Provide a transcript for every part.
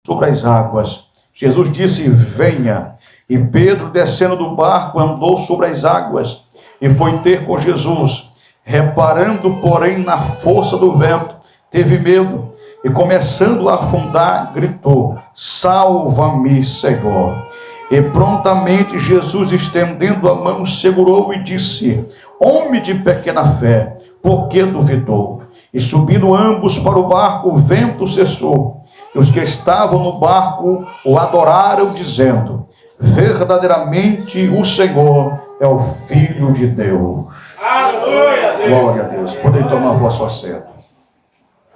sobre as águas. Jesus disse: venha. E Pedro, descendo do barco, andou sobre as águas e foi ter com Jesus. Reparando, porém, na força do vento, teve medo e, começando a afundar, gritou: salva-me, Senhor. E prontamente Jesus, estendendo a mão, segurou e disse: homem de pequena fé, por que duvidou? E subindo ambos para o barco, o vento cessou. E os que estavam no barco o adoraram, dizendo: verdadeiramente o Senhor é o Filho de Deus. Aleluia, Deus. Glória a Deus. Podem tomar a vosso assento.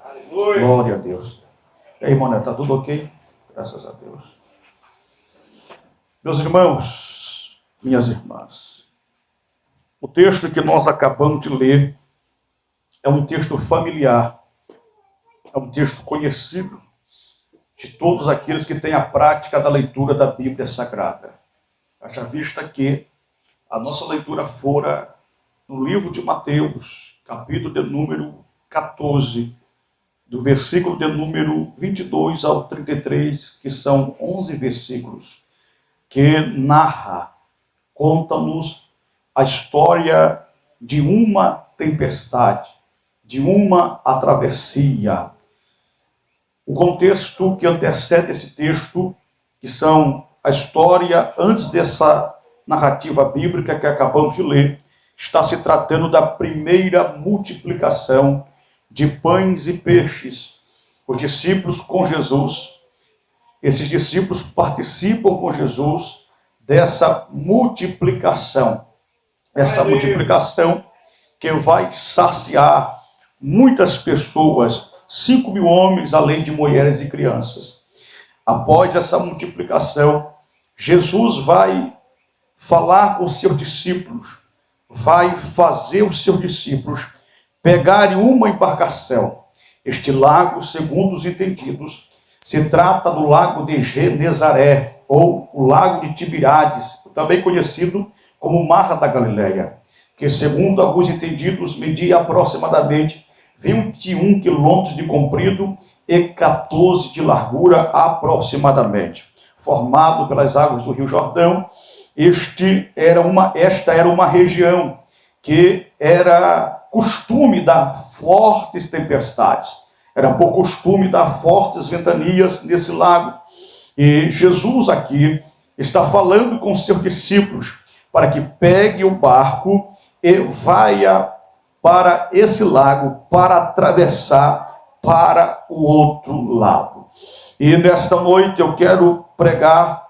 Aleluia. Glória a Deus. E aí, irmão, está tudo ok? Graças a Deus. Meus irmãos, minhas irmãs, o texto que nós acabamos de ler é um texto familiar, é um texto conhecido de todos aqueles que têm a prática da leitura da Bíblia Sagrada. Haja vista que a nossa leitura fora no livro de Mateus, capítulo de número 14, do versículo de número 22 ao 33, que são 11 versículos, que narra, conta-nos a história de uma tempestade, de uma travessia. O contexto que antecede esse texto, que são a história antes dessa narrativa bíblica que acabamos de ler, está se tratando da primeira multiplicação de pães e peixes. Os discípulos com Jesus, esses discípulos participam com Jesus dessa multiplicação. Essa multiplicação que vai saciar muitas pessoas, 5.000 homens, além de mulheres e crianças. Após essa multiplicação, Jesus vai falar com os seus discípulos, vai fazer os seus discípulos pegarem uma embarcação. Este lago, segundo os entendidos, se trata do lago de Genezaré, ou o lago de Tiberíades, também conhecido como Mar da Galileia, que, segundo alguns entendidos, media aproximadamente 21 quilômetros de comprido e 14 de largura aproximadamente. Formado pelas águas do Rio Jordão, esta era uma região que era costume dar fortes tempestades. Era por costume dar fortes ventanias nesse lago. E Jesus aqui está falando com seus discípulos para que pegue o barco e vá para esse lago, para atravessar para o outro lado. E nesta noite eu quero pregar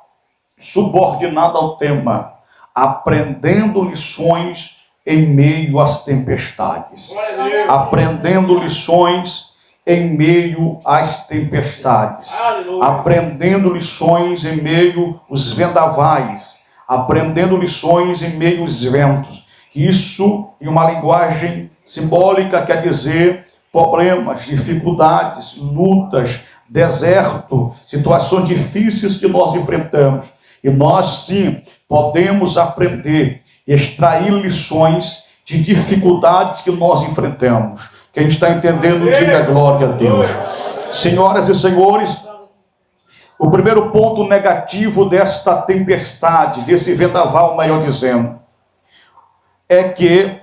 subordinado ao tema: aprendendo lições em meio às tempestades. Aprendendo lições em meio às tempestades. Aprendendo lições em meio aos vendavais. Aprendendo lições em meio aos ventos. Isso, em uma linguagem simbólica, quer dizer problemas, dificuldades, lutas, deserto, situações difíceis que nós enfrentamos. E nós, sim, podemos aprender, extrair lições de dificuldades que nós enfrentamos. Quem está entendendo, diga glória a Deus. Senhoras e senhores, o primeiro ponto negativo desta tempestade, desse vendaval, melhor dizendo, é que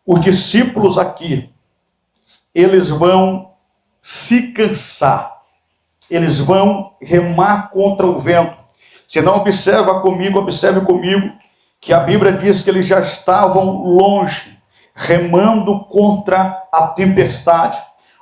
os discípulos aqui, eles vão se cansar, eles vão remar contra o vento. Se não observe comigo, que a Bíblia diz que eles já estavam longe, remando contra a tempestade.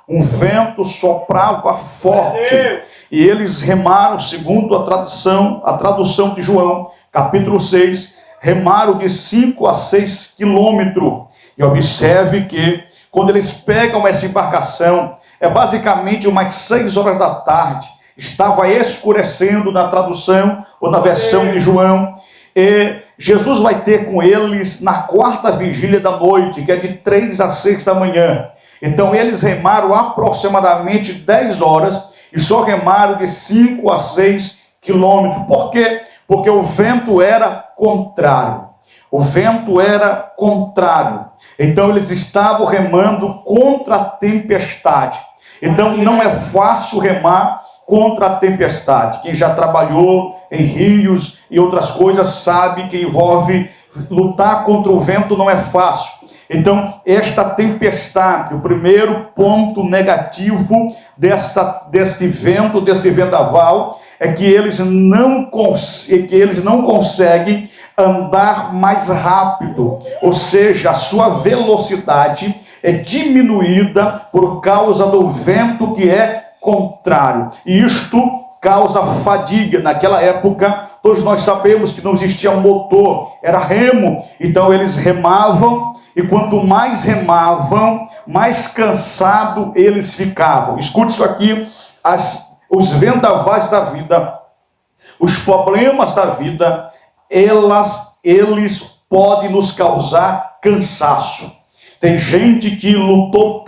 Um vento soprava forte, e eles remaram, segundo a tradução de João, capítulo 6, remaram de 5 a 6 quilômetros. E observe que, quando eles pegam essa embarcação, é basicamente umas 6 horas da tarde, estava escurecendo na tradução ou na versão de João, e Jesus vai ter com eles na quarta vigília da noite, que é de 3 a 6 da manhã. Então eles remaram aproximadamente 10 horas e só remaram de 5 a 6 quilômetros. Por quê? Porque o vento era contrário. O vento era contrário. Então eles estavam remando contra a tempestade. Então não é fácil remar contra a tempestade. Quem já trabalhou em rios e outras coisas sabe que envolve lutar contra o vento não é fácil. Então, esta tempestade, o primeiro ponto negativo desse vento, desse vendaval, é que eles não conseguem andar mais rápido, ou seja, a sua velocidade é diminuída por causa do vento que é contrário. E isto causa fadiga. Naquela época, todos nós sabemos que não existia motor, era remo. Então eles remavam, e quanto mais remavam, mais cansado eles ficavam. Escute isso aqui, os vendavais da vida, os problemas da vida, eles podem nos causar cansaço. Tem gente que lutou,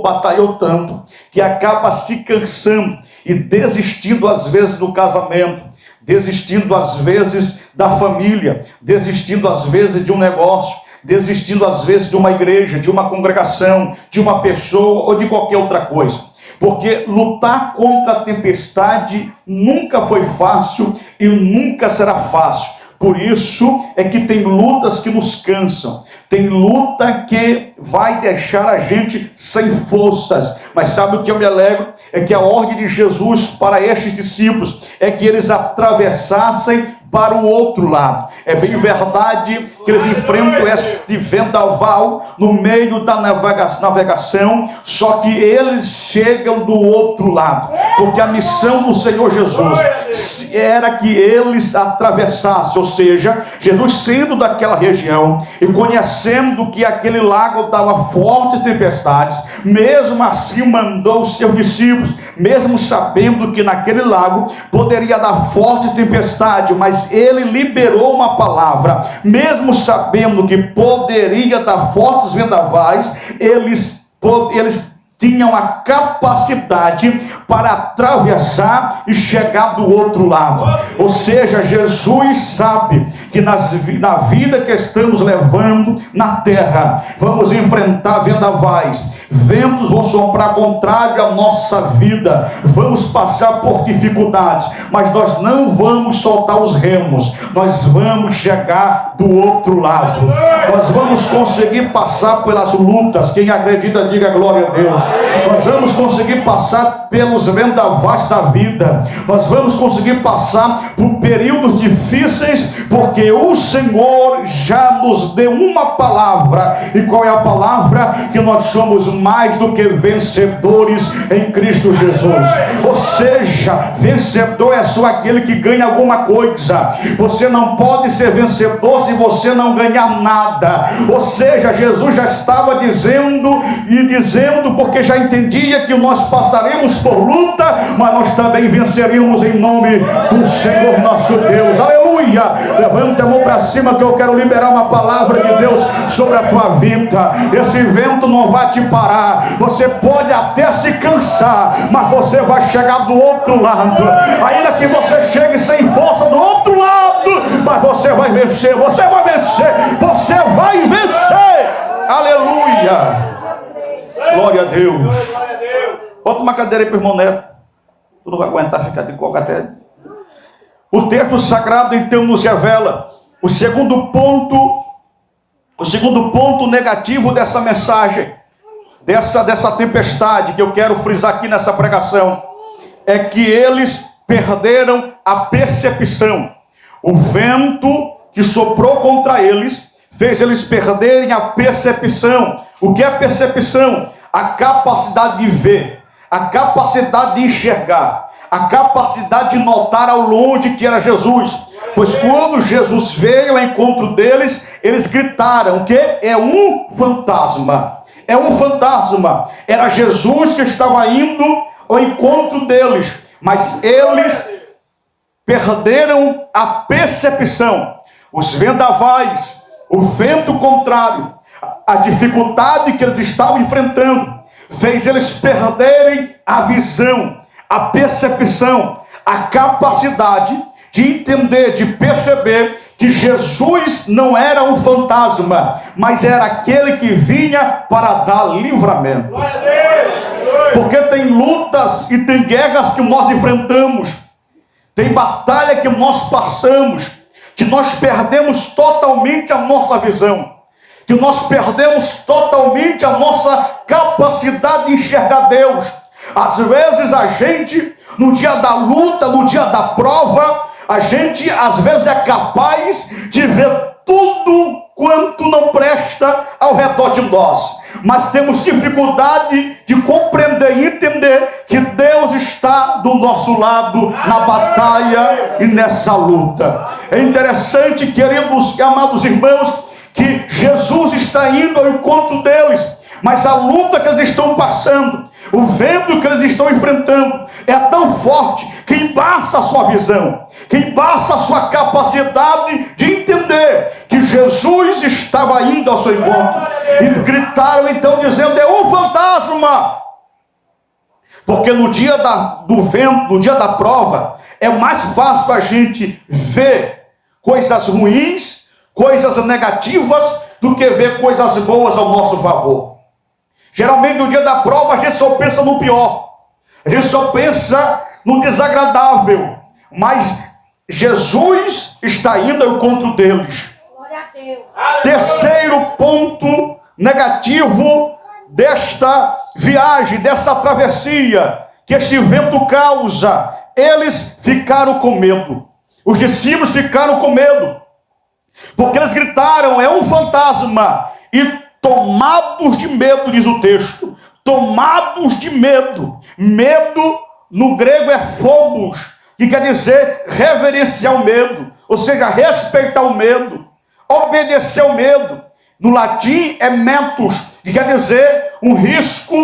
batalhou tanto, que acaba se cansando e desistindo às vezes do casamento, desistindo às vezes da família, desistindo às vezes de um negócio, desistindo às vezes de uma igreja, de uma congregação, de uma pessoa ou de qualquer outra coisa. Porque lutar contra a tempestade nunca foi fácil e nunca será fácil. Por isso é que tem lutas que nos cansam. Tem luta que vai deixar a gente sem forças. Mas sabe o que eu me alegro? É que a ordem de Jesus para estes discípulos é que eles atravessassem para o outro lado. É bem verdade que eles enfrentam este vendaval no meio da navegação, só que eles chegam do outro lado, porque a missão do Senhor Jesus era que eles atravessassem, ou seja, Jesus sendo daquela região e conhecendo que aquele lago dava fortes tempestades, mesmo assim mandou os seus discípulos, mesmo sabendo que naquele lago poderia dar fortes tempestades, mas ele liberou uma palavra, mesmo sabendo que poderia dar fortes vendavais, eles tinham a capacidade para atravessar e chegar do outro lado. Ou seja, Jesus sabe que na vida que estamos levando na terra, vamos enfrentar vendavais, ventos vão soprar contrário à nossa vida, vamos passar por dificuldades, mas nós não vamos soltar os remos, nós vamos chegar do outro lado, nós vamos conseguir passar pelas lutas. Quem acredita, diga glória a Deus. Nós vamos conseguir passar pelos vendavais da vida, nós vamos conseguir passar por períodos difíceis, porque o Senhor já nos deu uma palavra. E qual é a palavra? Que nós somos mais do que vencedores em Cristo Jesus. Ou seja, vencedor é só aquele que ganha alguma coisa. Você não pode ser vencedor se você não ganhar nada. Ou seja, Jesus já estava dizendo, porque já entendia que nós passaremos por luta, mas nós também venceremos em nome do Senhor nosso Deus. Aleluia! Levante a mão para cima que eu quero liberar uma palavra de Deus sobre a tua vida. Esse vento não vai te parar. Você pode até se cansar, mas você vai chegar do outro lado. Ainda que você chegue sem força do outro lado, mas você vai vencer, você vai vencer, você vai vencer. Aleluia! Glória a Deus. Bota uma cadeira aí para o irmão Neto. Tu não vai aguentar ficar de coca até. O texto sagrado então nos revela o segundo ponto negativo dessa mensagem, dessa tempestade que eu quero frisar aqui nessa pregação, é que eles perderam a percepção. O vento que soprou contra eles fez eles perderem a percepção. O que é percepção? A capacidade de ver, a capacidade de enxergar, a capacidade de notar ao longe que era Jesus. Pois quando Jesus veio ao encontro deles, eles gritaram que é um fantasma. É um fantasma. Era Jesus que estava indo ao encontro deles, mas eles perderam a percepção. Os vendavais, o vento contrário, a dificuldade que eles estavam enfrentando, fez eles perderem a visão, a percepção, a capacidade de entender, de perceber que Jesus não era um fantasma, mas era aquele que vinha para dar livramento. Glória a Deus. Porque tem lutas e tem guerras que nós enfrentamos, tem batalha que nós passamos, que nós perdemos totalmente a nossa visão, que nós perdemos totalmente a nossa capacidade de enxergar Deus. Às vezes a gente, no dia da luta, no dia da prova, a gente às vezes é capaz de ver tudo quanto não presta ao redor de nós, mas temos dificuldade de compreender e entender que Deus está do nosso lado na batalha e nessa luta. É interessante, queridos e amados irmãos, que Jesus está indo ao encontro deles, mas a luta que eles estão passando, o vento que eles estão enfrentando é tão forte que embaça a sua visão, que embaça a sua capacidade de entender que Jesus estava indo ao seu encontro. E gritaram então dizendo: é um fantasma. Porque no dia do vento, no dia da prova, é mais fácil a gente ver coisas ruins, coisas negativas, do que ver coisas boas ao nosso favor. Geralmente no dia da prova a gente só pensa no pior, a gente só pensa no desagradável, mas Jesus está indo ao encontro deles. Glória a Deus. Terceiro ponto negativo desta viagem, dessa travessia que este vento causa: eles ficaram com medo. Os discípulos ficaram com medo, porque eles gritaram: é um fantasma. E tomados de medo, diz o texto, tomados de medo. Medo no grego é phobos, que quer dizer reverenciar o medo, ou seja, respeitar o medo, obedecer ao medo. No latim é mentus, que quer dizer um risco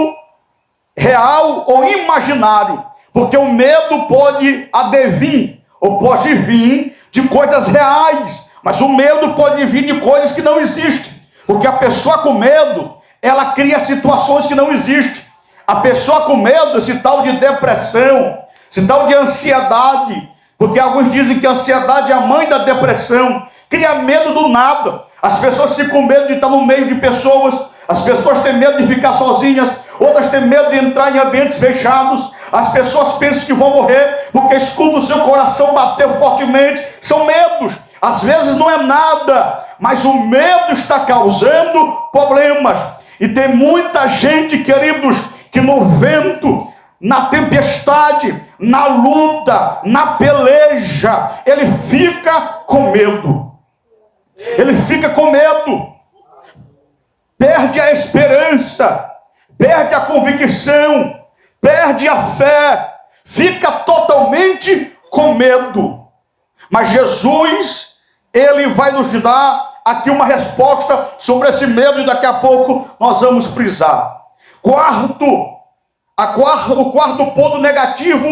real ou imaginário, porque o medo pode advir, ou pode vir de coisas reais, mas o medo pode vir de coisas que não existem. Porque a pessoa com medo, ela cria situações que não existem. A pessoa com medo, esse tal de depressão, esse tal de ansiedade, porque alguns dizem que a ansiedade é a mãe da depressão, cria medo do nada. As pessoas ficam com medo de estar no meio de pessoas, as pessoas têm medo de ficar sozinhas, outras têm medo de entrar em ambientes fechados, as pessoas pensam que vão morrer porque escutam o seu coração bater fortemente. São medos. Às vezes não é nada, mas o medo está causando problemas. E tem muita gente, queridos, que no vento, na tempestade, na luta, na peleja, ele fica com medo. Ele fica com medo. Perde a esperança, perde a convicção, perde a fé, fica totalmente com medo. Mas Jesus, ele vai nos dar aqui uma resposta sobre esse medo, e daqui a pouco nós vamos frisar. O quarto ponto negativo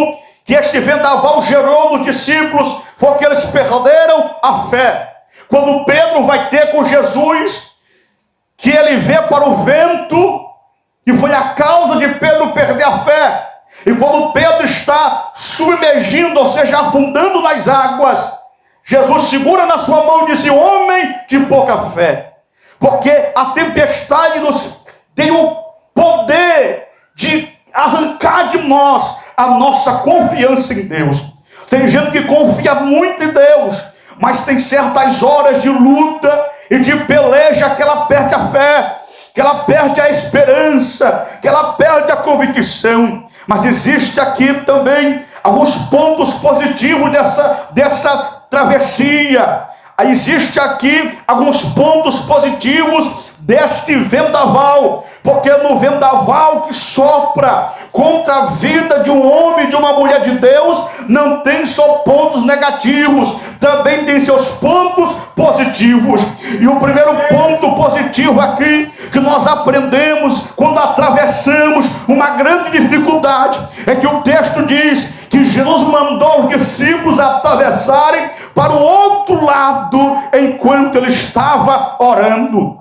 que este vendaval gerou nos discípulos foi que eles perderam a fé. Quando Pedro vai ter com Jesus, que ele vê para o vento, e foi a causa de Pedro perder a fé. E quando Pedro está submergindo, ou seja, afundando nas águas, Jesus segura na sua mão e diz: homem de pouca fé. Porque a tempestade tem o poder de arrancar de nós a nossa confiança em Deus. Tem gente que confia muito em Deus, mas tem certas horas de luta e de peleja que ela perde a fé, que ela perde a esperança, que ela perde a convicção. Mas existe aqui também alguns pontos positivos dessa travessia. Existe aqui alguns pontos positivos deste vendaval, porque no vendaval que sopra contra a vida de um homem e de uma mulher de Deus, não tem só pontos negativos, também tem seus pontos positivos. E o primeiro ponto positivo aqui que nós aprendemos quando atravessamos uma grande dificuldade é que o texto diz que Jesus mandou os discípulos atravessarem para o outro lado enquanto ele estava orando.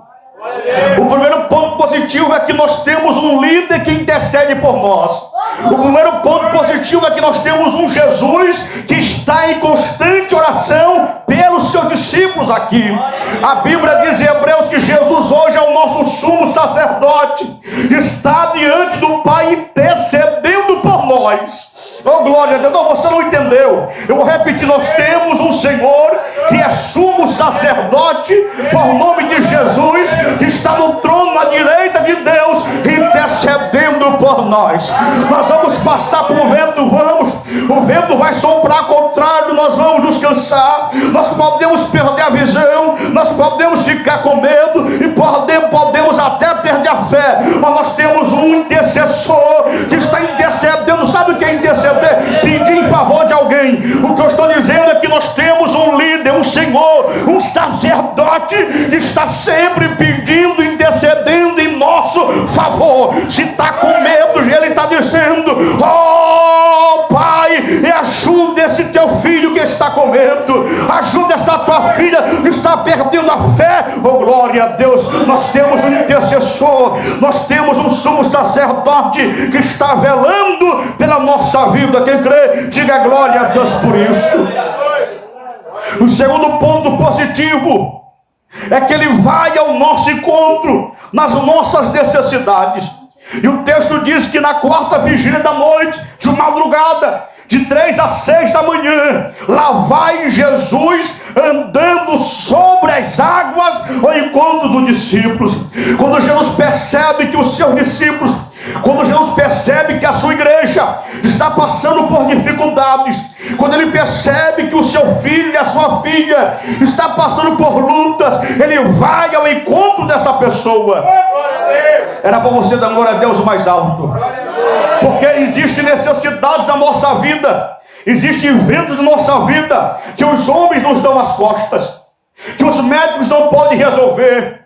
O primeiro ponto positivo é que nós temos um líder que intercede por nós. O primeiro ponto positivo é que nós temos um Jesus que está em constante oração pelos seus discípulos. aqui. A Bíblia diz em Hebreus que Jesus hoje é o nosso sumo sacerdote, está diante do Pai intercedendo por nós. Oh, glória a Deus. Não, você não entendeu. Eu vou repetir: nós temos um Senhor que é sumo sacerdote, por nome de Jesus, que está no trono à direita de Deus, intercedendo por nós. Nós vamos passar por vento, o vento vai soprar contrário, nós vamos nos cansar, nós podemos perder a visão, nós podemos ficar com medo e podemos até perder a fé, mas nós temos um intercessor que está intercedendo. Sabe o que é interceder? Pedir em favor de alguém. O que eu estou dizendo é que nós temos um líder, um Senhor, um sacerdote que está sempre pedindo, intercedendo em nosso favor. Se está com medo, ele está dizendo: oh Pai, ajuda esse teu filho que está com medo, ajuda essa tua filha que está perdendo a fé. Oh, glória a Deus. Nós temos um intercessor, nós temos um sumo sacerdote que está velando pela nossa vida. Quem crê, diga glória a Deus por isso. O segundo ponto positivo é que ele vai ao nosso encontro nas nossas necessidades. E o texto diz que na quarta vigília da noite, de madrugada, de 3 a 6 da manhã, lá vai Jesus andando sobre as águas ao encontro dos discípulos. Quando Jesus percebe que os seus discípulos, quando Jesus percebe que a sua igreja está passando por dificuldades, quando ele percebe que o seu filho e a sua filha está passando por lutas, ele vai ao encontro dessa pessoa. Era para você dar glória a Deus o mais alto, porque existem necessidades na nossa vida, existem eventos na nossa vida que os homens nos dão as costas, que os médicos não podem resolver,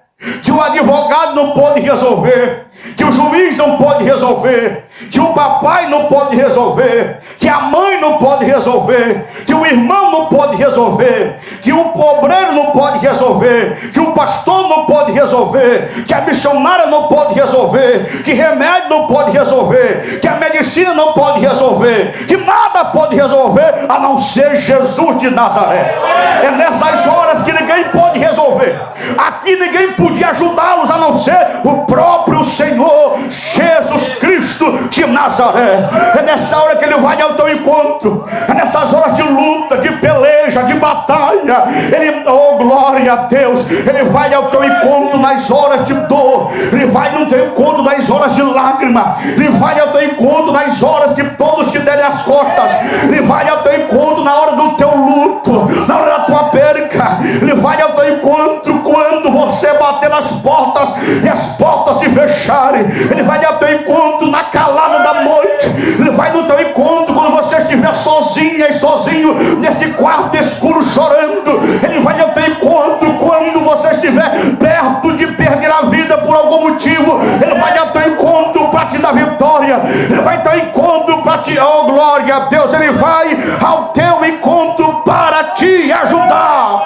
que o advogado não pode resolver, que o juiz não pode resolver, que o papai não pode resolver, que a mãe não pode resolver, que o irmão não pode resolver, que o obreiro não pode resolver, que o pastor não pode resolver, que a missionária não pode resolver, que remédio não pode resolver, que a medicina não pode resolver, que nada pode resolver a não ser Jesus de Nazaré. É nessas horas que ninguém pode resolver. Aqui ninguém podia ajudá-los a não ser o próprio Senhor Jesus Cristo de Nazaré. É nessa hora que ele vai ao teu encontro, é nessas horas de luta, de peleja, de batalha. Ele, oh glória a Deus, ele vai ao teu encontro nas horas de dor, ele vai no teu encontro nas horas de lágrima, ele vai ao teu encontro nas horas que todos te derem as costas, ele vai ao teu encontro na hora do teu luto, na hora da tua perca, ele vai ao teu encontro quando você bater nas portas e as portas se fecharem, ele vai ao teu encontro na calada da noite, ele vai no teu encontro quando você estiver sozinha e sozinho nesse quarto escuro chorando, ele vai ao teu encontro quando você estiver perto de perder a vida por algum motivo, ele vai ao teu encontro para te dar vitória, ele vai ao teu encontro para te, oh glória a Deus, ele vai ao teu encontro para te ajudar.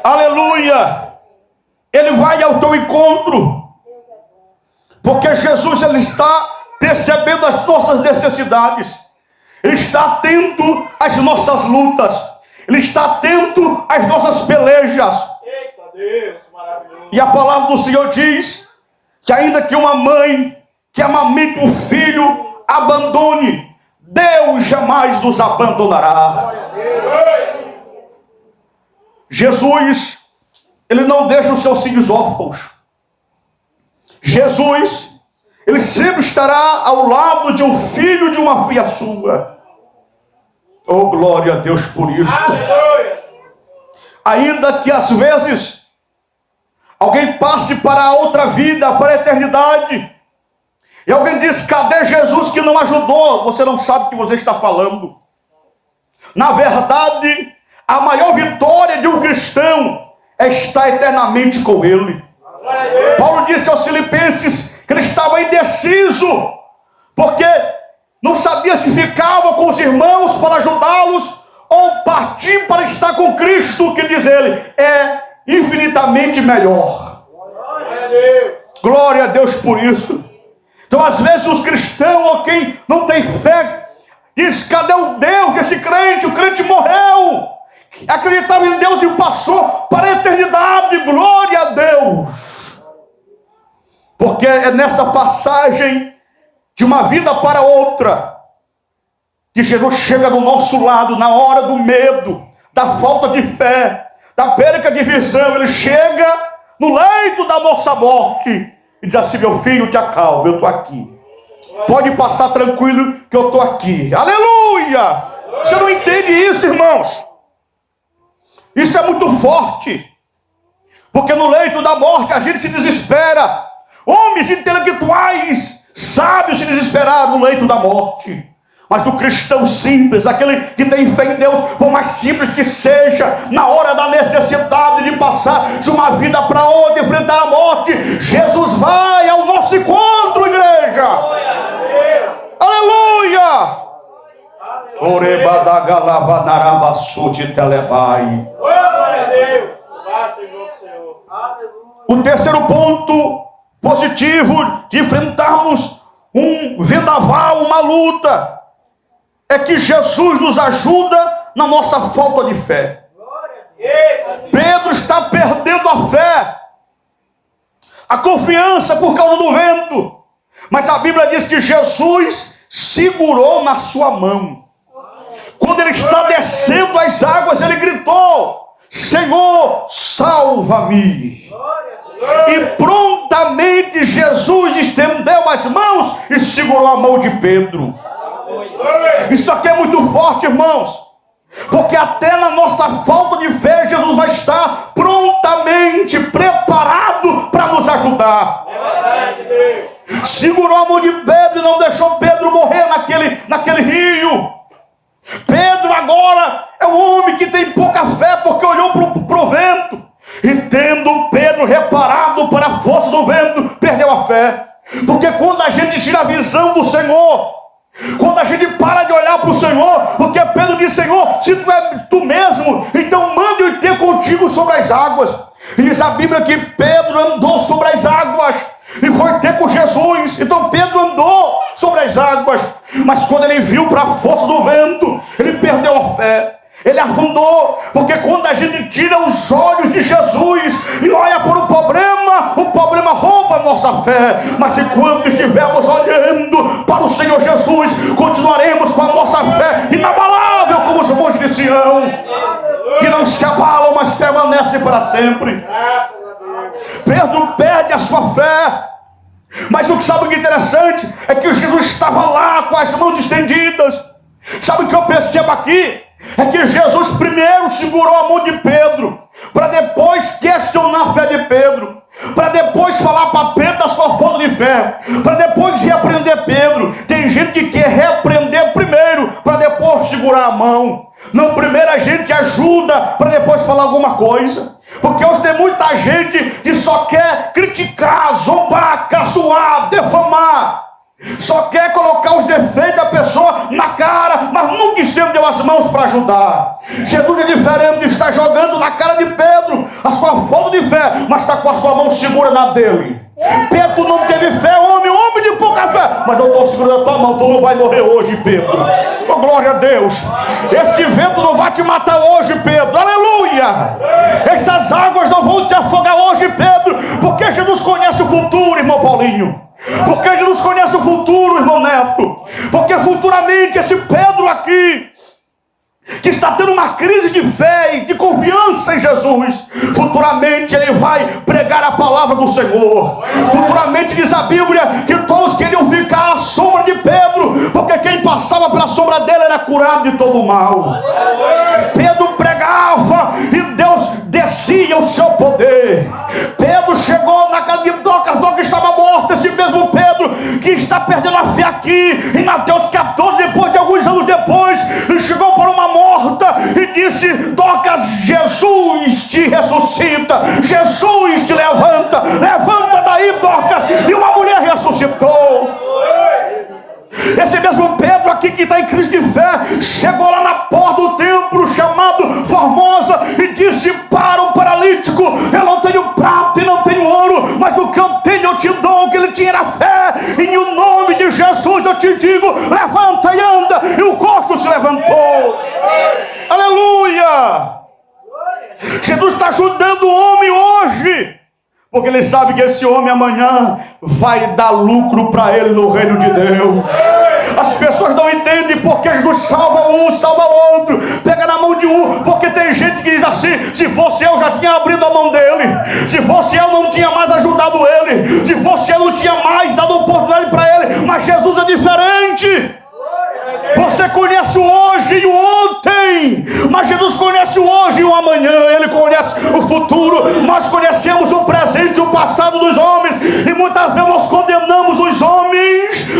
Aleluia. Ele vai ao teu encontro porque Jesus, ele está percebendo as nossas necessidades, ele está atento às nossas lutas, ele está atento às nossas pelejas. Eita Deus, maravilhoso. E a palavra do Senhor diz que ainda que uma mãe que amamente o filho abandone, Deus jamais nos abandonará. Jesus, ele não deixa os seus filhos órfãos. Jesus, ele sempre estará ao lado de um filho, de uma filha sua. Oh, glória a Deus por isso. Aleluia. Ainda que às vezes alguém passe para a outra vida, para a eternidade, e alguém diz: cadê Jesus que não ajudou? Você não sabe o que você está falando. Na verdade, a maior vitória de um cristão é estar eternamente com ele. Paulo disse aos Filipenses que ele estava indeciso, porque não sabia se ficava com os irmãos para ajudá-los ou partir para estar com Cristo, que diz ele, é infinitamente melhor. Glória a Deus por isso. Então às vezes os cristãos, ou quem não tem fé, diz: cadê o Deus desse crente? O crente morreu. acreditava em Deus e passou para a eternidade. Glória a Deus. Porque é nessa passagem de uma vida para outra que Jesus chega do nosso lado, na hora do medo, da falta de fé, da perca de visão. Ele chega no leito da nossa morte e diz assim: meu filho, te acalma, eu estou aqui. Pode passar tranquilo que eu estou aqui. Aleluia! Você não entende isso, irmãos? Isso é muito forte. Porque no leito da morte a gente se desespera. Homens intelectuais, sábios, se desesperaram no leito da morte. Mas o cristão simples, aquele que tem fé em Deus, por mais simples que seja, na hora da necessidade de passar de uma vida para outra, enfrentar a morte, Jesus vai ao nosso encontro, igreja. Aleluia! O terceiro ponto positivo de enfrentarmos um vendaval, uma luta, é que Jesus nos ajuda na nossa falta de fé. Pedro está perdendo a fé, a confiança por causa do vento. Mas a Bíblia diz que Jesus segurou na sua mão. Quando ele está descendo as águas, ele gritou: Senhor, salva-me. E prontamente Jesus estendeu as mãos e segurou a mão de Pedro. Isso aqui é muito forte, irmãos, porque até na nossa falta de fé Jesus vai estar prontamente preparado para nos ajudar. Segurou a mão de Pedro e não deixou Pedro morrer naquele rio. Pedro agora é um homem que tem pouca fé, porque olhou para o vento, e tendo Pedro reparado para a força do vento, perdeu a fé. Porque quando a gente tira a visão do Senhor, quando a gente para de olhar para o Senhor, porque Pedro diz: Senhor, se tu é tu mesmo, então manda eu ter contigo sobre as águas. E diz a Bíblia que Pedro andou sobre as águas e foi ter com Jesus. Então Pedro andou sobre as águas, mas quando ele viu para a força do vento, ele perdeu a fé. Ele afundou, porque quando a gente tira os olhos de Jesus e olha para o problema rouba a nossa fé. Mas enquanto estivermos olhando para o Senhor Jesus, continuaremos com a nossa fé inabalável como os montes de Sião, que não se abalam, mas permanecem para sempre. Pedro perde a sua fé. Mas o que sabe que é interessante é que Jesus estava lá com as mãos estendidas. Sabe o que eu percebo aqui? É que Jesus primeiro segurou a mão de Pedro, para depois questionar a fé de Pedro, para depois falar para Pedro da sua falta de fé, para depois repreender Pedro. Tem gente que quer repreender primeiro, para depois segurar a mão. Não, primeiro a gente ajuda, para depois falar alguma coisa. Porque hoje tem muita gente que só quer criticar, zombar, caçoar, defamar. Só quer colocar os defeitos da pessoa na cara, mas nunca estendeu as mãos para ajudar. Jesus é diferente, está jogando na cara de Pedro a sua falta de fé, mas está com a sua mão segura na dele. Pedro não teve fé, homem de pouca fé, mas eu estou segurando a tua mão, tu não vai morrer hoje, Pedro. Oh, glória a Deus. Esse vento não vai te matar hoje, Pedro. Aleluia. Essas águas não vão te afogar hoje, Pedro, porque Jesus conhece o futuro, irmão Paulinho. Porque Jesus conhece o futuro, irmão Neto. Porque futuramente esse Pedro aqui, que está tendo uma crise de fé e de confiança em Jesus, futuramente ele vai pregar a palavra do Senhor. Futuramente diz a Bíblia que todos queriam ficar à sombra de Pedro, porque quem passava pela sombra dele era curado de todo o mal. Pedro pregava e Deus descia o seu poder. Pedro chegou na casa de Dorcas estava morto. Esse mesmo Pedro que está perdendo a fé aqui em Mateus 14, depois de alguns anos depois, ele chegou para uma morta e disse: Dorcas, Jesus te ressuscita, Jesus te levanta, levanta daí, Dorcas. E uma mulher ressuscitou. Esse mesmo Pedro aqui que está em crise de fé, chegou lá na porta do templo chamado Formosa e disse para o paralítico: eu não tenho prata e não tenho ouro, mas o que eu tenho eu te dou. O que ele tinha era fé. E o nome de Jesus eu te digo: levanta e anda. E o coxo se levantou. Aleluia. Jesus está ajudando o homem hoje, porque ele sabe que esse homem amanhã vai dar lucro para ele no reino de Deus. As pessoas não entendem porque Jesus salva um, salva outro, pega na mão de um, porque tem gente que diz assim: se fosse eu já tinha abrido a mão dele, se fosse eu não tinha mais ajudado ele, se fosse eu não tinha mais dado oportunidade para ele. Mas Jesus é diferente. Você conhece o hoje e o ontem, mas Jesus conhece o hoje e o amanhã. Ele conhece o futuro. Nós conhecemos o presente e o passado dos homens, e muitas vezes nós condenamos os homens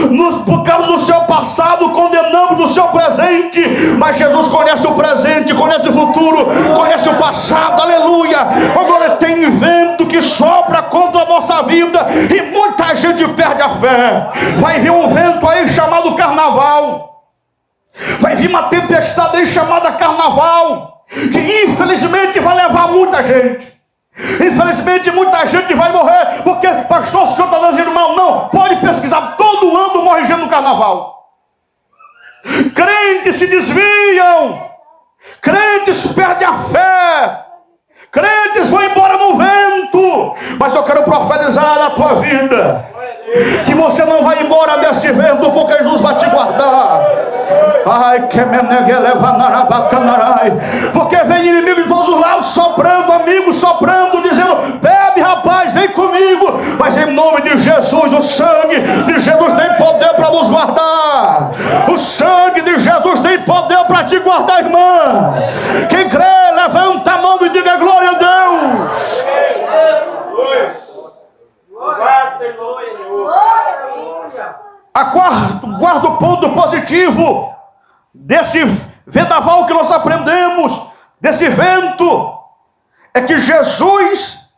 por causa do seu passado, condenamos do seu presente. Mas Jesus conhece o presente, conhece o futuro, conhece o passado. Aleluia. Agora tem vento que sopra contra a nossa vida e muita gente perde a fé. Vai vir um vento aí chamado carnaval. Vai vir uma tempestade aí chamada carnaval, que infelizmente vai levar muita gente. Infelizmente muita gente vai morrer, porque pastor, o senhor está dizendo mal? Não, pode pesquisar, todo ano morre gente no carnaval. Crentes se desviam, crentes perdem a fé, crentes vão embora no vento. Mas eu quero profetizar na tua vida que você não vai embora desse vento, porque Jesus vai te guardar. Ai, que menegue leva narabacanai. Porque vem inimigo de todos os lados, soprando, amigos, soprando, dizendo: bebe, rapaz, vem comigo. Mas em nome de Jesus, o sangue de Jesus tem poder para nos guardar. O sangue de Jesus tem poder para te guardar, irmã. Quem crê, levanta a mão e diga glória a Deus. Guarda o ponto positivo desse vendaval que nós aprendemos, desse vento, é que Jesus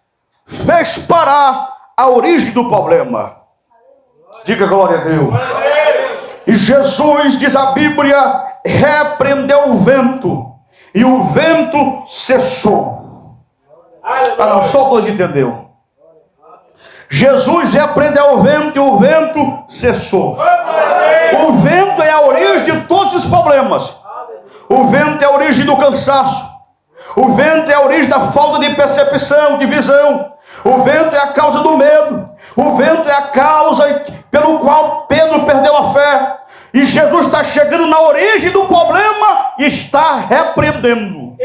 fez parar a origem do problema. Diga glória a Deus. E Jesus, diz a Bíblia, repreendeu o vento, e o vento cessou. Ah não, só dois entendeu. Jesus repreendeu o vento e o vento cessou. O vento é a origem de todos os problemas. O vento é a origem do cansaço. O vento é a origem da falta de percepção, de visão. O vento é a causa do medo. O vento é a causa pelo qual Pedro perdeu a fé. E Jesus está chegando na origem do problema e está repreendendo.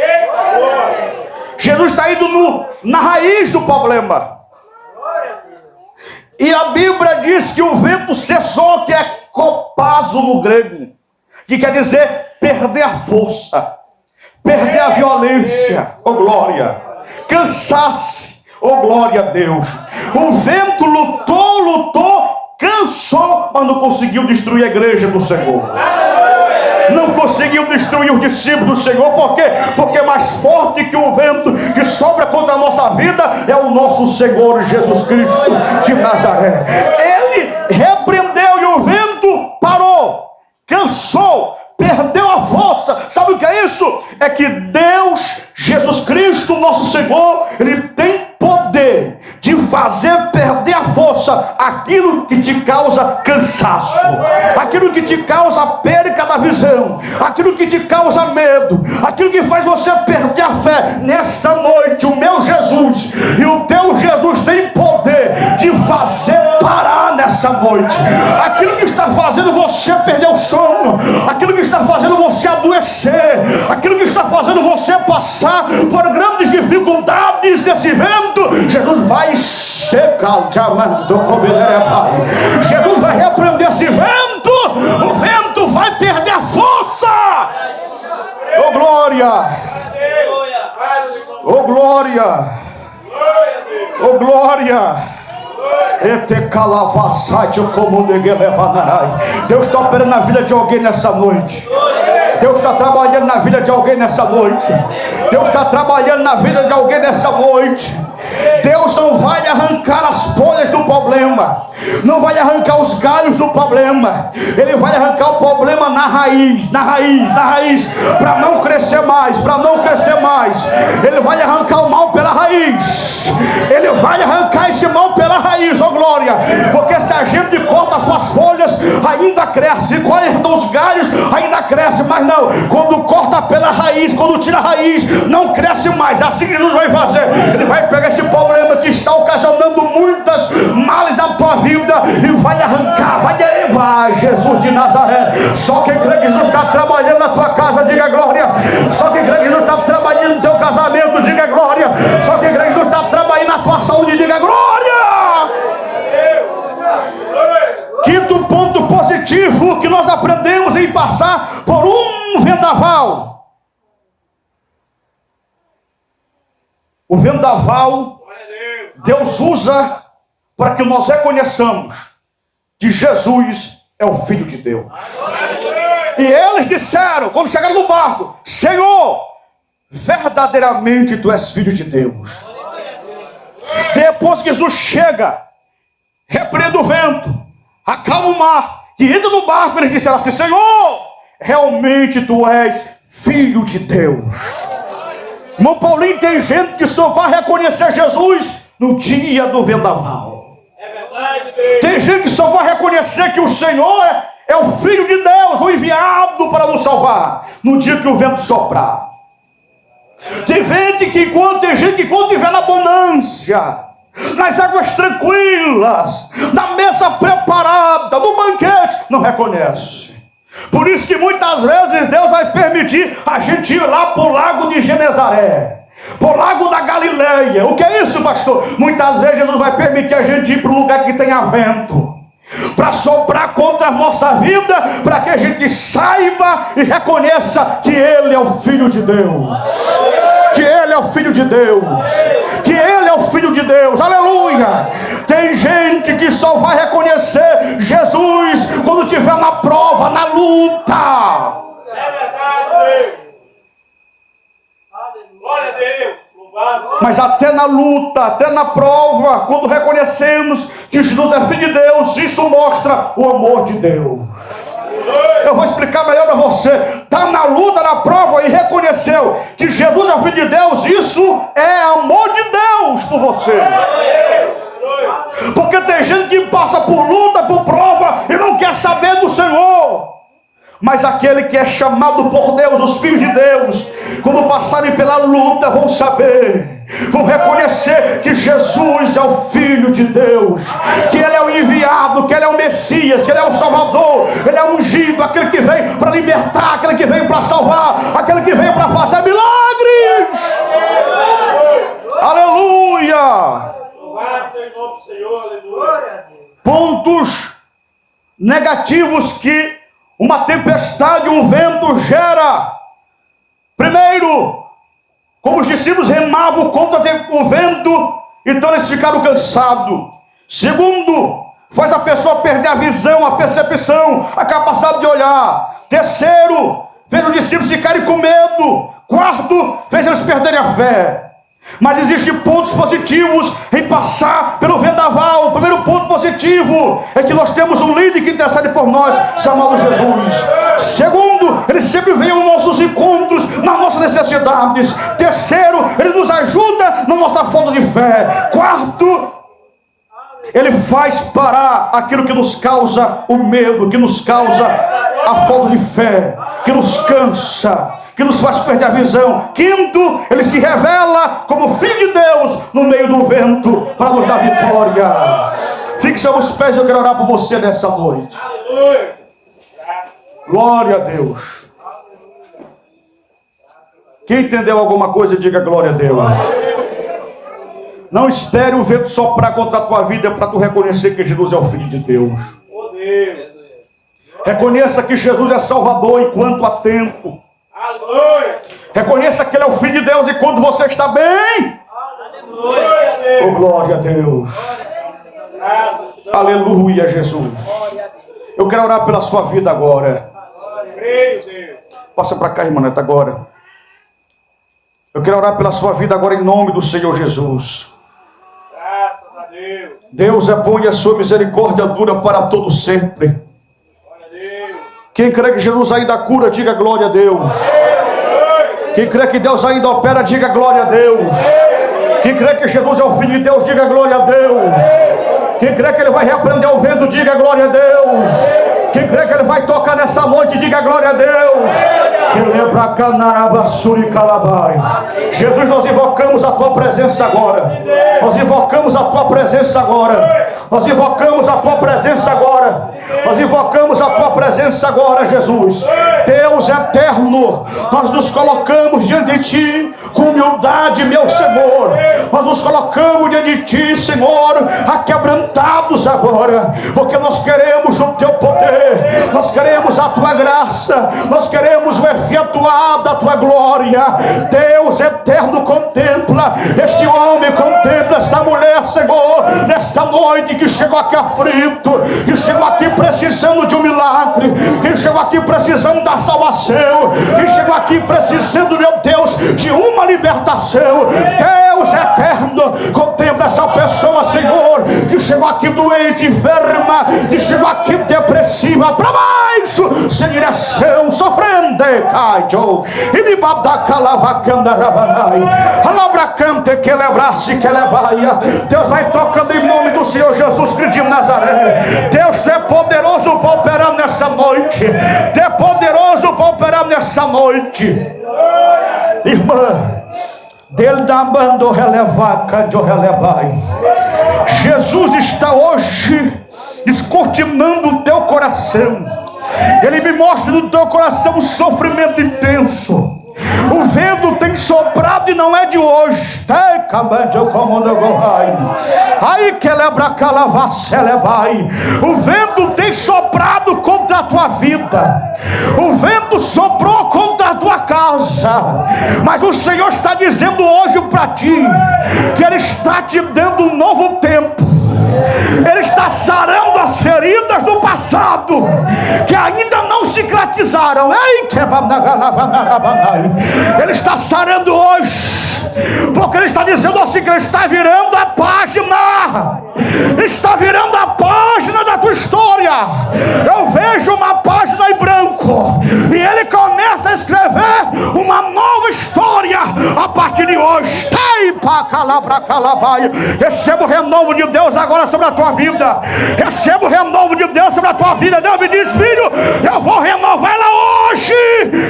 Jesus está indo na raiz do problema. E a Bíblia diz que o vento cessou, que é copazo no grego, que quer dizer perder a força, perder a violência, oh glória, cansar-se, oh glória a Deus. O vento lutou, cansou, mas não conseguiu destruir a igreja do Senhor. Não conseguiu destruir os discípulos do Senhor. Por quê? Porque mais forte que o vento que sopra contra a nossa vida é o nosso Senhor Jesus Cristo de Nazaré. Ele repreendeu e o vento parou, cansou, perdeu a força. Sabe o que é isso? É que Deus, Jesus Cristo, nosso Senhor, Ele tem poder de fazer perder a força aquilo que te causa cansaço, aquilo que te causa perca da visão, aquilo que te causa medo, aquilo que faz você perder a fé. Nesta noite o meu Jesus e o teu Jesus tem poder de fazer parar nessa noite aquilo que está fazendo você perder o sono, aquilo que está fazendo você adoecer, aquilo que está fazendo você passar por grandes dificuldades desse vento. Jesus vai secar, Jesus vai repreender esse vento. O vento vai perder a força. Oh glória, oh glória, oh glória. Deus está operando na vida de alguém nessa noite. Deus está trabalhando na vida de alguém nessa noite. Deus está trabalhando na vida de alguém nessa noite. Deus não vai arrancar as folhas do problema, não vai arrancar os galhos do problema. Ele vai arrancar o problema na raiz, para não crescer mais, Ele vai arrancar o mal pela raiz. Ele vai arrancar esse mal pela raiz, oh glória. Porque se a gente corta as suas folhas, ainda cresce. Se corta os galhos, ainda cresce. Mas não, quando corta pela raiz, quando tira a raiz, não cresce mais. Assim que Jesus vai fazer. Ele vai pegar esse problema que está ocasionando muitas males na tua vida e vai arrancar, vai levar. Jesus de Nazaré. Só quem crê que Jesus está trabalhando na tua casa, diga glória. Só quem crê que Jesus está trabalhando no teu casamento, diga glória. Só quem crê que Jesus está trabalhando na tua saúde, diga glória. Quinto ponto positivo que nós aprendemos em passar por um vendaval. O vendaval Deus usa para que nós reconheçamos que Jesus é o Filho de Deus. E eles disseram, quando chegaram no barco: Senhor, verdadeiramente Tu és Filho de Deus. Depois que Jesus chega, repreende o vento, acalma o mar, e entra no barco, eles disseram assim: Senhor, realmente Tu és Filho de Deus. Irmão Paulinho, tem gente que só vai reconhecer Jesus no dia do vendaval. Tem gente que só vai reconhecer que o Senhor é o Filho de Deus, o enviado para nos salvar, no dia que o vento soprar. Tem gente que quando estiver na abundância, nas águas tranquilas, na mesa preparada, no banquete, não reconhece. Por isso que muitas vezes Deus vai permitir a gente ir lá para o lago de Genezaré, para o lago da Galileia. O que é isso, pastor? Muitas vezes Jesus vai permitir a gente ir para um lugar que tenha vento, para soprar contra a nossa vida, para que a gente saiba e reconheça que Ele é o Filho de Deus. Que Ele é o Filho de Deus. Que Ele é o Filho de Deus. Aleluia. Tem gente que só vai reconhecer Jesus quando estiver na prova, na luta. É verdade. Glória a Deus. Mas até na luta, até na prova, quando reconhecemos que Jesus é Filho de Deus, isso mostra o amor de Deus. Eu vou explicar melhor para você. Está na luta, na prova e reconheceu que Jesus é o Filho de Deus, isso é amor de Deus por você. Porque tem gente que passa por luta, por prova e não quer saber do Senhor. Mas aquele que é chamado por Deus, os filhos de Deus, quando passarem pela luta, vão saber, vão reconhecer que Jesus é o Filho de Deus, que Ele é o enviado, que Ele é o Messias, que Ele é o Salvador, Ele é o ungido, aquele que veio para libertar, aquele que veio para salvar, aquele que veio para fazer milagres. Aleluia! Pontos negativos que uma tempestade, um vento gera. Primeiro, como os discípulos remavam contra o vento, então eles ficaram cansados. Segundo, faz a pessoa perder a visão, a percepção, a capacidade de olhar. Terceiro, fez os discípulos ficarem com medo. Quarto, fez eles perderem a fé. Mas existem pontos positivos em passar pelo vendaval. O primeiro ponto positivo é que nós temos um líder que intercede por nós, chamado Jesus. Segundo, ele sempre vem aos nossos encontros, nas nossas necessidades. Terceiro, ele nos ajuda na nossa falta de fé. Quarto, ele faz parar aquilo que nos causa o medo, que nos causa a falta de fé, que nos cansa, que nos faz perder a visão. Quinto, ele se revela como Filho de Deus no meio do vento para nos dar vitória. Fique sobre os pés, eu quero orar por você nessa noite. Glória a Deus. Quem entendeu alguma coisa, diga glória a Deus. Não espere o vento soprar contra a tua vida para tu reconhecer que Jesus é o Filho de Deus. Reconheça que Jesus é Salvador enquanto há tempo. Aleluia. Reconheça que Ele é o Filho de Deus e quando você está bem. Aleluia. Oh, glória a Deus. Aleluia, Jesus. Eu quero orar pela sua vida agora. Passa para cá, irmã Neta, agora. Eu quero orar pela sua vida agora em nome do Senhor Jesus. Deus. Deus é bom e a sua misericórdia dura para todo sempre. Glória a Deus. Quem crê que Jesus ainda cura, diga glória a Deus. Quem crê que Deus ainda opera, diga glória a Deus. Quem crê que Jesus é o Filho de Deus, diga glória a Deus. Quem crê que Ele vai repreender o vento, diga glória a Deus. Quem crê que Ele vai tocar nessa noite, diga glória a Deus. Jesus, nós invocamos a Tua presença agora. Nós invocamos a Tua presença agora. Nós invocamos a Tua presença agora. Nós invocamos a Tua presença agora, Jesus. Deus eterno, nós nos colocamos diante de Ti com humildade, meu Senhor. Nós nos colocamos diante de Ti, Senhor, aquebrantados agora, porque nós queremos o Teu poder, nós queremos a Tua graça, nós queremos o efetuar da Tua glória. Deus eterno, contempla este homem, contempla esta mulher, Senhor, nesta noite que chegou aqui aflito, que chegou aqui precisando de um milagre, que chegou aqui precisando da salvação, que chegou aqui precisando, meu Deus, de uma libertação. Deus eterno, contempla essa pessoa, Senhor, que chegou aqui doente, enferma, que chegou aqui depressiva, para baixo, sem direção, sofrendo, caiu, e me badacalava rabanai, alabracante que lebrasse que levaia. Deus vai tocando em nome do Senhor Jesus Cristo de Nazaré. Deus, Tu é poderoso para operar nessa noite. Tu é poderoso para operar nessa noite. Irmã, dele da bando relevaca de relevai. Jesus está hoje descortinando o teu coração. Ele me mostra no teu coração um sofrimento intenso. O vento tem soprado e não é de hoje. Aí que lebra vai. O vento tem soprado contra a tua vida. O vento soprou contra a tua casa. Mas o Senhor está dizendo hoje para ti que Ele está te dando um novo tempo. Ele está sarando as feridas do passado que ainda não cicatrizaram. Ele está sarando hoje, porque Ele está dizendo assim que Ele está virando a página. Está virando a página da tua história. Eu vejo uma página em branco e Ele começa a escrever uma nova história a partir de hoje. Receba o renovo de Deus agora sobre a tua vida. Receba o renovo de Deus sobre a tua vida. Deus me diz, filho, eu vou renovar ela hoje.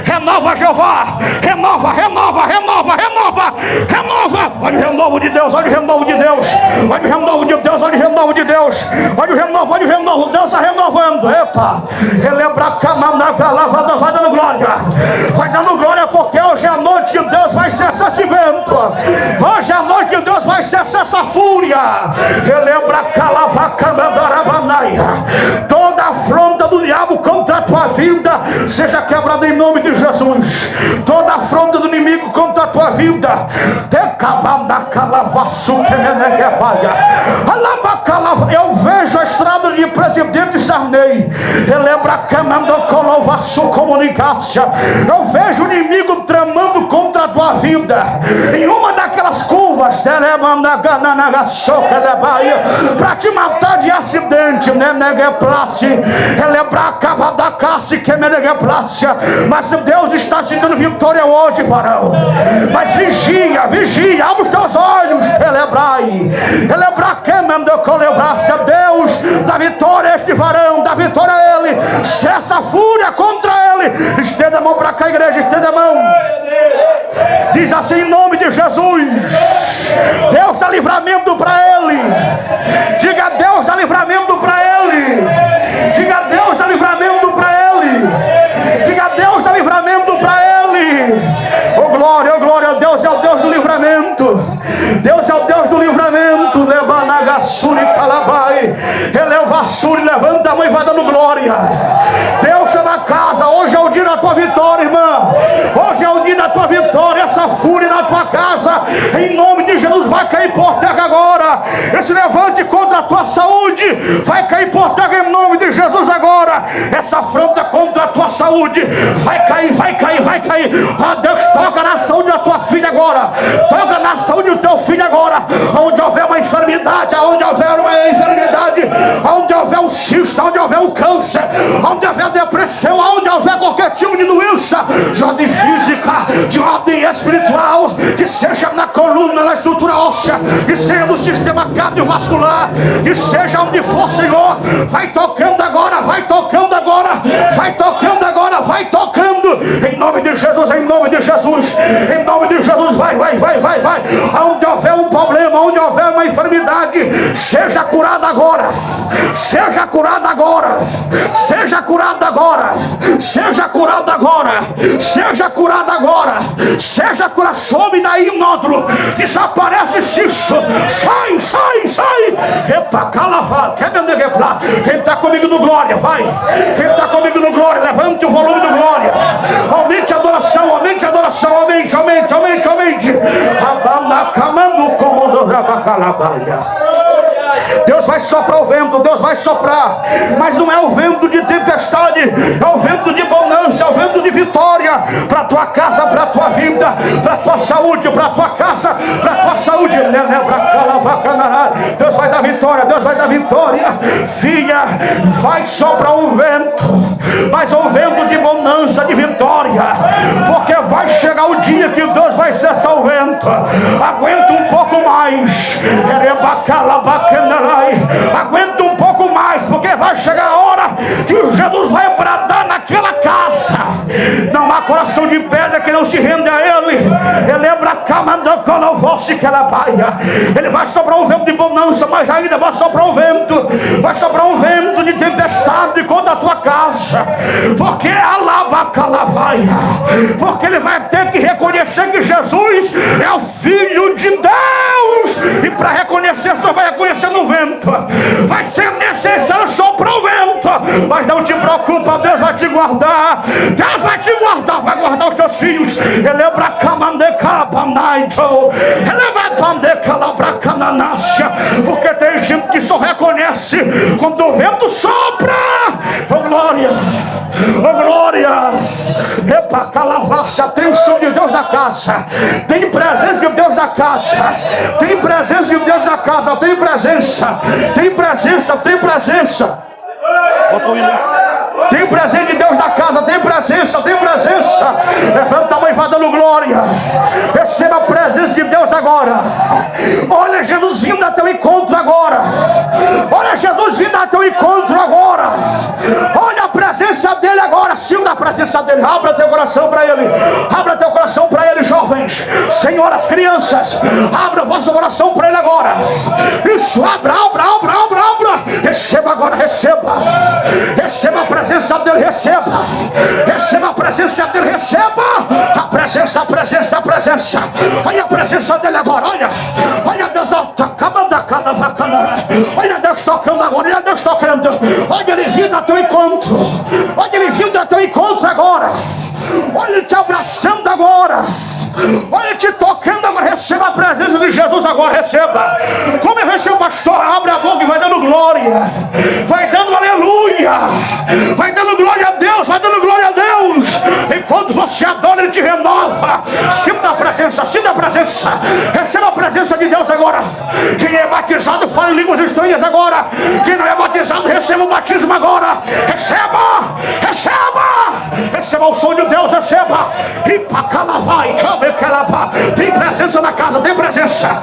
Renova, Jeová. Renova, renova, renova, renova, renova. Olha o renovo de Deus, olha o renovo de Deus. Olha o renovo de Deus, olha o renovo de Deus. Olha o renovo, olha o renovo. Deus está renovando. Epa, relembra a cama na galavada, vai dando glória. Vai dando glória, porque hoje à noite de Deus vai cessar esse vento. Hoje à noite de Deus vai cessar essa fúria. Relembra a calavacama da rabanaia. Toda a afronta do diabo contra a tua vida seja quebrada em nome de Jesus. Toda a afronta do inimigo contra a tua vida. Eu vejo a estrada de Presidente Sarney. Relembra a cama do colovaço comunicação. Eu vejo o inimigo tramando contra a tua vida em uma daquelas curvas para te matar de acidente, mas Deus está te dando vitória hoje, varão. Mas vigia, vigia, abre os teus olhos, Deus dá vitória a este varão, dá vitória a ele, cessa a fúria contra ele. Estenda a mão para cá, igreja, estenda a mão. Diz assim em nome de Jesus: Deus dá livramento para ele. Diga, Deus dá livramento para ele. Diga, Deus dá livramento para ele. Diga, Deus dá livramento para ele. Oh glória, oh glória. Deus é o Deus do livramento. Deus é o Deus do livramento. Levanagassuri calabai. Elevassuri, levanta a mão e vai dando glória. Deus é na casa. Hoje é o dia da tua vitória, irmã. Hoje é o dia da tua vitória. Essa fúria na tua casa, em nome de Jesus, vai cair por terra agora. Esse levante contra a tua saúde vai cair por terra em nome de Jesus agora. Essa afronta contra a tua saúde vai cair, vai cair, vai cair. Ah, Deus, toca na saúde da tua filha agora. Toca na saúde do teu filho agora. Onde houver uma enfermidade, onde houver Senhor, onde houver qualquer tipo de doença, de ordem física, de ordem espiritual, que seja na coluna, na estrutura óssea, que seja no sistema cardiovascular, que seja onde for, Senhor, vai tocando agora, vai tocando agora, vai tocando agora, vai tocando, em nome de Jesus, em nome de Jesus, em nome de Jesus, vai, onde houver um problema, onde houver uma enfermidade, seja curada agora, seja curada agora, seja curada agora, seja curada agora, seja curada agora, seja curada, some daí o nódulo, desaparece cisto, sai, epa, calava, quer me negrar, quem está comigo no glória, vai, quem está comigo no glória, levante o volume do glória, aumente a adoração, aumente, Deus vai soprar o vento, Deus vai soprar, mas não é o vento de tempestade, é o vento de bonança, é o vento de vitória, para tua casa, para tua vida, para tua saúde, para tua casa, para tua saúde. Deus vai dar vitória, Deus vai dar vitória. Filha, vai soprar um vento, mas um vento de bonança, de vitória, porque vai chegar o dia que Deus vai cessar o vento. Aguenta um pouco mais, aguenta um pouco mais, porque vai chegar a hora que Jesus vai bradar naquela casa. Não há coração de pedra que não se rende a ele. Ele vai soprar um vento de bonança, mas ainda vai soprar um vento, vai soprar um vento de tempestade contra a tua casa, porque porque ele vai ter que reconhecer que Jesus é o Filho de Deus, e para reconhecer, só vai reconhecer no vento. Vai ser necessário soprar o vento, mas não te preocupa, Deus vai te guardar, Deus vai te guardar, vai guardar os teus filhos. Ele vai porque tem gente que só reconhece quando o vento sopra. Oh glória, oh glória. Epa, calavaça, tem o som de Deus na casa, tem presença de Deus na casa, tem presença de Deus na casa, tem presença, tem presença, tem presença. Tem presença de Deus na casa, tem presença, tem presença. Levanta a mão e vai dando glória. Receba a presença de Deus agora. Olha Jesus vindo a teu encontro agora. Olha Jesus vindo a teu encontro agora. Olha a presença dele agora. Sinta a presença dele. Abra teu coração para ele. Abra teu coração para ele, jovens, senhoras, crianças. Abra o vosso coração para ele agora. Isso, abra. Receba agora, receba. Receba a presença dele, receba. Receba a presença dele, receba. A presença. Olha a presença dele agora, olha. Olha Deus, olha Deus tocando agora, olha Deus tocando. Olha ele vindo a teu encontro. Olha ele vindo a teu encontro agora. Olha ele te abraçando agora. Olha te tocando agora. Receba a presença de Jesus agora, receba. Como eu recebo, pastor? Abre a boca e vai dando glória, vai dando aleluia, vai dando glória a Deus, vai dando glória a Deus. Enquanto você adora, ele te renova. Sinta a presença, sinta a presença. Receba a presença de Deus agora. Quem é batizado, fala em línguas estranhas agora. Quem não é batizado, receba o batismo agora. Receba o som de Deus, receba. Tem presença na casa, tem presença.